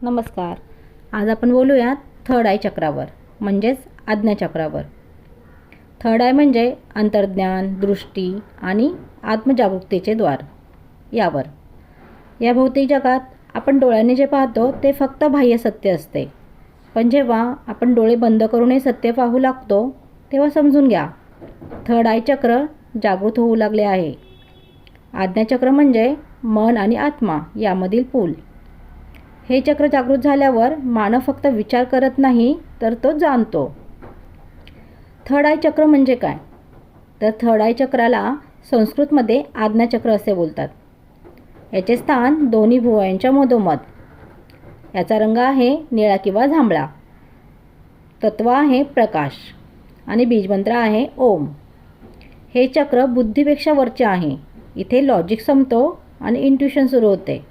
नमस्कार. आज आपण बोलूयात थर्ड आय चक्रावर म्हणजेच आज्ञाचक्रावर. थर्ड आय म्हणजे अंतर्ज्ञान, दृष्टी आणि आत्मजागरूकतेचे द्वार. या भौतिक जगात आपण डोळ्यांनी जे पाहतो ते फक्त बाह्य सत्य असते, पण जेव्हा आपण डोळे बंद करूनही सत्य पाहू लागतो तेव्हा समजून घ्या थर्ड आय चक्र जागृत होऊ लागले आहे. आज्ञाचक्र म्हणजे मन आणि आत्मा यामधील पूल. हे चक्र जागृत झाल्यावर मानव फक्त विचार करत नाही तर तो जाणतो. थर्ड आय चक्र म्हणजे काय? तर थर्ड आय चक्राला संस्कृतमध्ये आज्ञाचक्र असे बोलतात. याचे स्थान दोन्ही भुवयांच्या मधोमध. याचा रंग आहे निळा किंवा जांभळा. तत्व आहे प्रकाश आणि बीजमंत्र आहे ओम. हे चक्र बुद्धीपेक्षा वरचे आहे. इथे लॉजिक संपतो आणि इंट्युशन सुरू होते.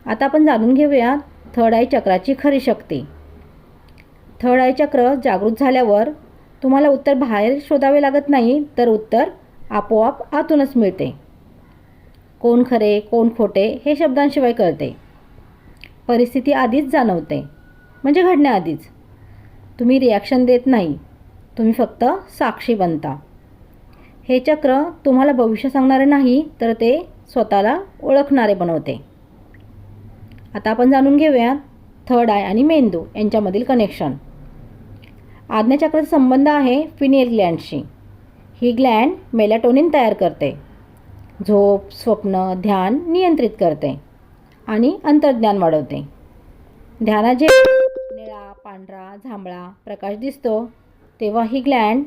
आता आपण जाणून घेऊया थर्ड आय चक्राची खरी शक्ती. थर्ड आय चक्र जागृत झाल्यावर तुम्हाला उत्तर बाहेर शोधावे लागत नाही, तर उत्तर आपोआप आतूनच मिळते. कोण खरे कोण खोटे हे शब्दांशिवाय कळते. परिस्थिती आधीच जाणवते, म्हणजे घडण्याआधीच. तुम्ही रिॲक्शन देत नाही, तुम्ही फक्त साक्षी बनता. हे चक्र तुम्हाला भविष्य सांगणारे नाही, तर ते स्वतःला ओळखणारे बनवते. आता आपण जाणून घेऊया थर्ड आय आणि मेंदू यांच्यामधील कनेक्शन. आज्ञाचक्राचा संबंध आहे पिनियल ग्लँडशी. ही ग्लँड मेलाटोनिन तयार करते, झोप, स्वप्न, ध्यान नियंत्रित करते आणि अंतर्ज्ञान वाढवते. ध्यानात जे निळा, पांढरा, जांभळा प्रकाश दिसतो तेव्हा ही ग्लँड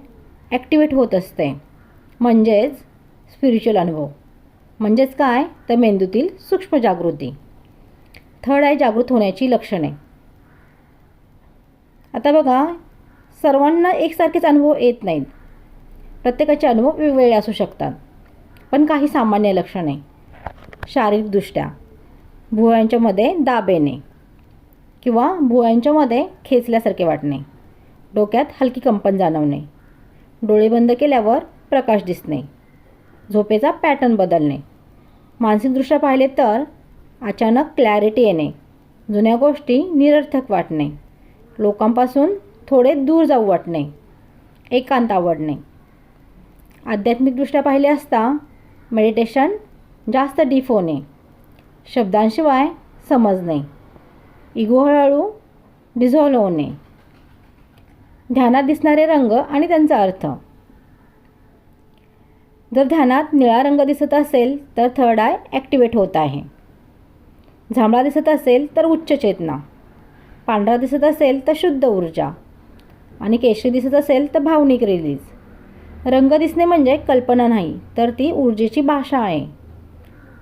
ॲक्टिवेट होत असते, म्हणजेच स्पिरिच्युअल अनुभव. म्हणजेच काय? तर मेंदूतील सूक्ष्म जागृती. थर्ड आय जागृत होण्याची लक्षणे. आता बघा, सर्वांना एकसारखेच अनुभव येत नाहीत. प्रत्येकाचे अनुभव वेगवेगळे असू शकतात. पण काही सामान्य लक्षणे. शारीरिकदृष्ट्या भुवयांच्यामध्ये दाब येणे किंवा भुवयांच्यामध्ये खेचल्यासारखे वाटणे, डोक्यात हलकी कंपन जाणवणे, डोळे बंद केल्यावर प्रकाश दिसणे, झोपेचा पॅटर्न बदलणे. मानसिकदृष्ट्या पाहिले तर अचानक क्लॅरिटी येणे, जुन्या गोष्टी निरर्थक वाटणे, लोकांपासून थोडे दूर जाऊ वाटणे, एकांत आवडणे. आध्यात्मिकदृष्ट्या पाहिले असता मेडिटेशन जास्त डीप होणे, शब्दांशिवाय समजणे, इगो हळूहळू डिझॉल्व होणे, ध्यानात दिसणारे रंग आणि त्यांचा अर्थ. जर ध्यानात निळा रंग दिसत असेल तर थर्ड आय ॲक्टिवेट होत आहे. जांभळा दिसत असेल तर उच्च चेतना, पांढरा दिसत असेल तर शुद्ध ऊर्जा आणि केशरी दिसत असेल तर भावनिक रिलीज. रंग दिसणे म्हणजे कल्पना नाही, तर ती ऊर्जेची भाषा आहे.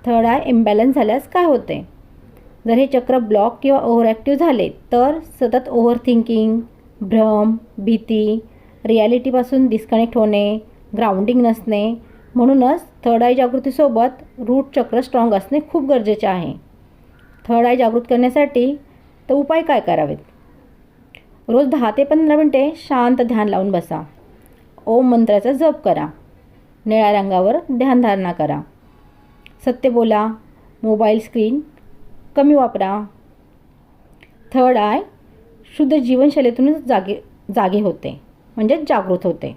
थर्ड आय इम्बॅलन्स झाल्यास काय होते? जर हे चक्र ब्लॉक किंवा ओव्हर ॲक्टिव्ह झाले तर सतत ओव्हर थिंकिंग, भ्रम, भीती, रिॲलिटीपासून डिस्कनेक्ट होणे, ग्राउंडिंग नसणे. म्हणूनच थर्ड आय जागृतीसोबत रूट चक्र स्ट्रॉंग असणे खूप गरजेचे आहे. थर्ड आय जागृत करण्यासाठी तर उपाय काय करावेत? रोज 10 ते 15 मिनटे शांत ध्यान लावून बसा. ओम मंत्राचा जप करा. निळ्या रंगावर ध्यानधारणा करा. सत्य बोला. मोबाईल स्क्रीन कमी वापरा. थर्ड आय शुद्ध जीवनशैलीतूनच जागे होते, म्हणजे जागृत होते.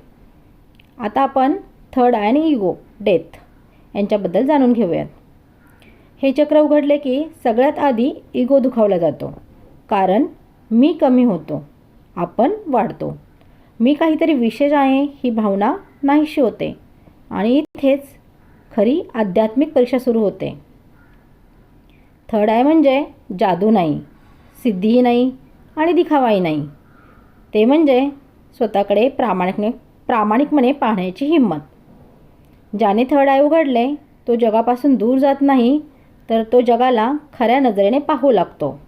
आता आपण थर्ड आय आणि इगो, डेथ यांच्याबद्दल जाणून घेऊयात. हे चक्र उघडले की सगळ्यात आधी इगो दुखावला जातो, कारण मी कमी होतो, आपण वाढतो. मी काहीतरी विशेष आहे ही भावना नाहीशी होते आणि इथेच खरी आध्यात्मिक परीक्षा सुरू होते. थर्ड आय म्हणजे जादू नाही, सिद्धीही नाही आणि दिखावाही नाही. ते म्हणजे स्वतःकडे प्रामाणिकपणे पाहण्याची हिंमत. ज्याने थर्ड आय उघडले तो जगापासून दूर जात नाही, तर तो जगाला खऱ्या नजरेने पाहू लागतो.